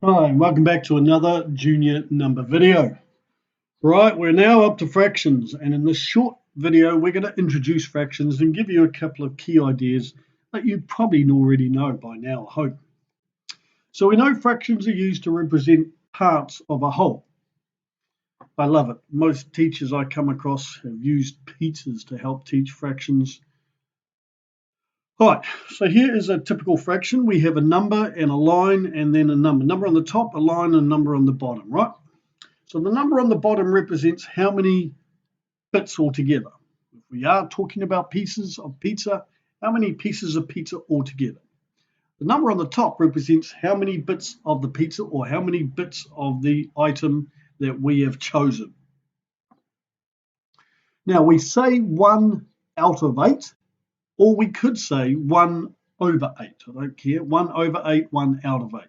Hi, and welcome back to another junior number video. Right, we're now up to fractions, and in this short video we're going to introduce fractions and give you a couple of key ideas that you probably already know by now, I hope. So we know fractions are used to represent parts of a whole. I love it. Most teachers I come across have used pizzas to help teach fractions. Right, so here is a typical fraction. We have a number and a line and then a number. Number on the top, a line, and a number on the bottom, right? So the number on the bottom represents how many bits altogether. If we are talking about pieces of pizza, how many pieces of pizza altogether? The number on the top represents how many bits of the pizza or how many bits of the item that we have chosen. Now we say 1 out of 8, or we could say 1 over 8. I don't care. 1 over 8, 1 out of 8.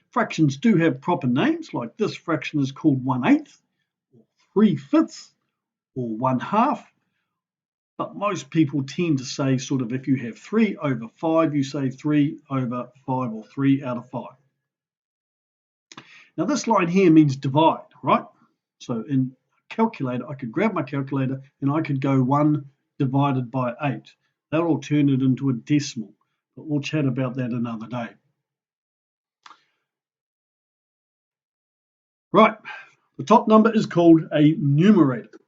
Fractions do have proper names, like this fraction is called 1/8, or 3/5, or 1/2. But most people tend to say sort of if you have 3 over 5, you say 3 over 5 or 3 out of 5. Now this line here means divide, right? So in a calculator, I could grab my calculator and I could go 1 divided by 8. That will turn it into a decimal, but we'll chat about that another day. Right, the top number is called a numerator.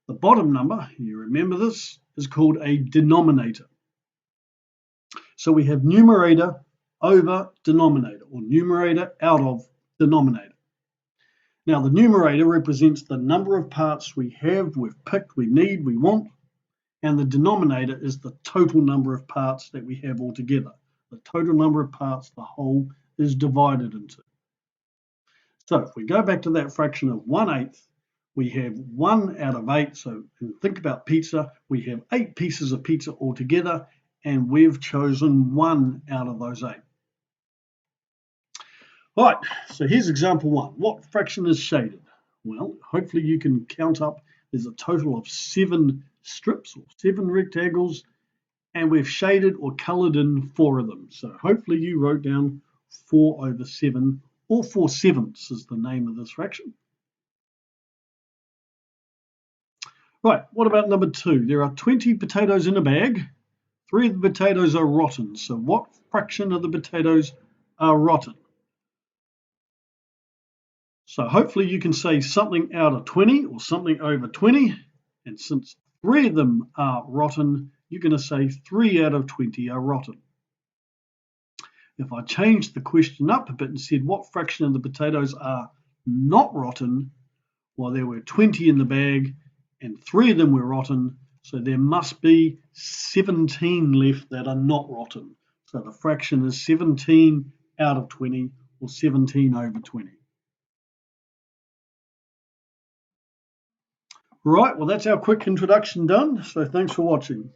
The bottom number, you remember this, is called a denominator. So we have numerator over denominator, or numerator out of denominator. Now the numerator represents the number of parts we have, we've picked, we need, we want, and the denominator is the total number of parts that we have altogether. The total number of parts the whole is divided into. So if we go back to that fraction of 1/8, we have 1 out of 8. So think about pizza. We have 8 pieces of pizza altogether, and we've chosen 1 out of those 8. All right, so here's example 1. What fraction is shaded? Well, hopefully you can count up. There's a total of 7 strips or 7 rectangles, and we've shaded or coloured in 4 of them. So hopefully you wrote down 4 over 7, or 4/7 is the name of this fraction. Right, what about number 2? There are 20 potatoes in a bag. 3 of the potatoes are rotten. So what fraction of the potatoes are rotten? So hopefully you can say something out of 20 or something over 20. And since 3 of them are rotten, you're going to say 3 out of 20 are rotten. If I changed the question up a bit and said what fraction of the potatoes are not rotten, well, there were 20 in the bag and 3 of them were rotten, so there must be 17 left that are not rotten. So the fraction is 17 out of 20, or 17 over 20. Right, well, that's our quick introduction done, so thanks for watching.